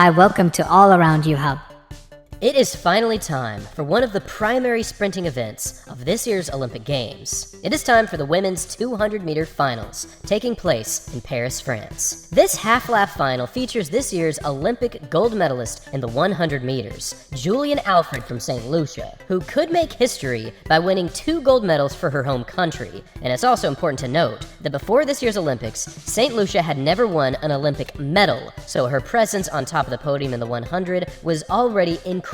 Hi, welcome to All Around You Hub. It is finally time for one of the primary sprinting events of this year's Olympic Games. It is time for the women's 200-meter finals, taking place in Paris, France. This half-lap final features this year's Olympic gold medalist in the 100 meters, Julien Alfred from St. Lucia, who could make history by winning 2 gold medals for her home country. And it's also important to note that before this year's Olympics, St. Lucia had never won an Olympic medal, so her presence on top of the podium in the 100 was already incredible,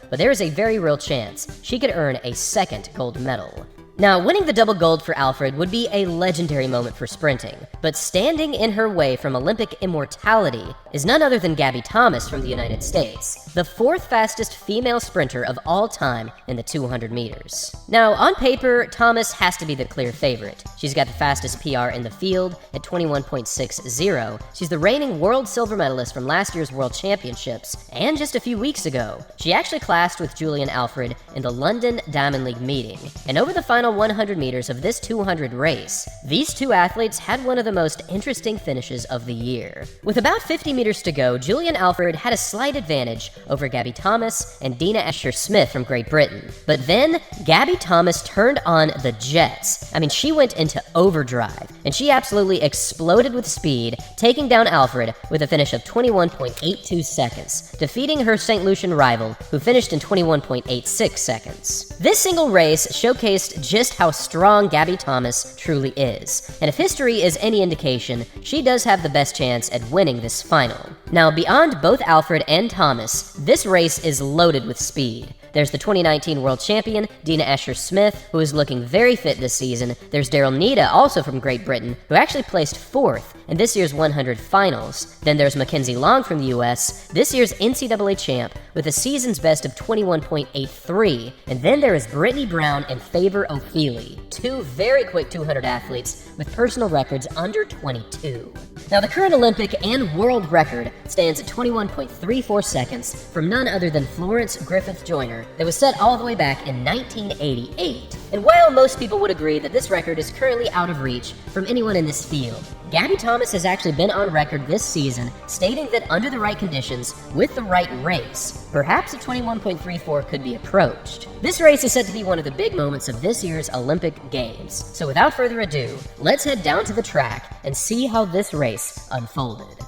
but there is a very real chance she could earn a second gold medal. Now, winning the double gold for Alfred would be a legendary moment for sprinting, but standing in her way from Olympic immortality is none other than Gabby Thomas from the United States, the 4th fastest female sprinter of all time in the 200 meters. Now, on paper, Thomas has to be the clear favorite. She's got the fastest PR in the field at 21.60. She's the reigning world silver medalist from last year's World Championships, and just a few weeks ago, she actually clashed with Julien Alfred in the London Diamond League meeting. And over the final 100 meters of this 200 race, these two athletes had one of the most interesting finishes of the year. With about 50 meters to go, Julien Alfred had a slight advantage over Gabby Thomas and Dina Asher-Smith from Great Britain. But then, Gabby Thomas turned on the jets. I mean, she went into overdrive, and she absolutely exploded with speed, taking down Alfred with a finish of 21.82 seconds, defeating her St. Lucian rival, who finished in 21.86 seconds. This single race showcased just how strong Gabby Thomas truly is, and if history is any indication, she does have the best chance at winning this final. Now, beyond both Alfred and Thomas, this race is loaded with speed. There's the 2019 world champion, Dina Asher-Smith, who is looking very fit this season. There's Daryl Nita, also from Great Britain, who actually placed 4th in this year's 100 finals. Then there's Mackenzie Long from the US, this year's NCAA champ, with a season's best of 21.83. And then there is Brittany Brown and Faber O'Feely, 2 very quick 200 athletes with personal records under 22. Now, the current Olympic and world record stands at 21.34 seconds from none other than Florence Griffith Joyner, that was set all the way back in 1988. And while most people would agree that this record is currently out of reach from anyone in this field, Gabby Thomas has actually been on record this season stating that under the right conditions, with the right race, perhaps a 21.34 could be approached. This race is set to be one of the big moments of this year's Olympic Games. So without further ado, let's head down to the track and see how this race unfolded.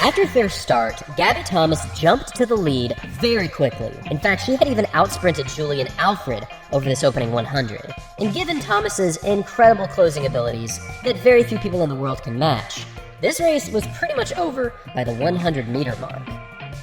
After a fair start, Gabby Thomas jumped to the lead very quickly. In fact, she had even outsprinted Julien Alfred over this opening 100. And given Thomas's incredible closing abilities that very few people in the world can match, this race was pretty much over by the 100-meter mark.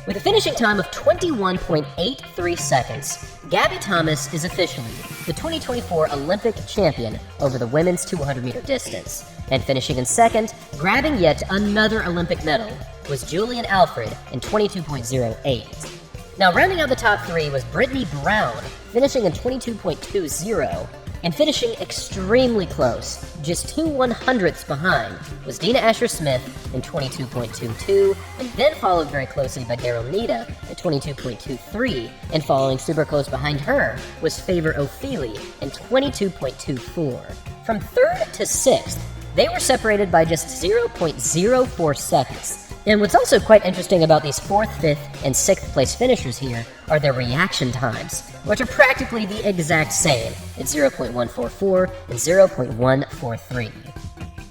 With a finishing time of 21.83 seconds, Gabby Thomas is officially the 2024 Olympic champion over the women's 200-meter distance. And finishing in second, grabbing yet another Olympic medal, was Julien Alfred in 22.08. Now, rounding out the top 3 was Brittany Brown, finishing in 22.20, and finishing extremely close, just 2 100ths behind, was Dina Asher-Smith in 22.22, and then followed very closely by Daryl Nita at 22.23, and following super close behind her was Faber O'Feely in 22.24. From 3rd to 6th, they were separated by just 0.04 seconds. And what's also quite interesting about these 4th, 5th, and 6th place finishers here are their reaction times, which are practically the exact same at 0.144 and 0.143.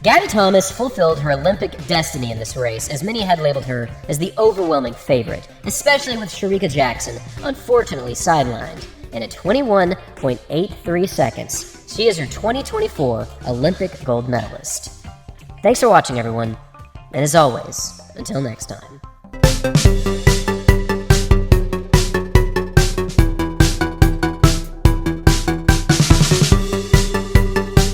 Gabby Thomas fulfilled her Olympic destiny in this race, as many had labeled her as the overwhelming favorite, especially with Shericka Jackson unfortunately sidelined. And at 21.83 seconds, she is your 2024 Olympic gold medalist. Thanks for watching, everyone, and as always, until next time.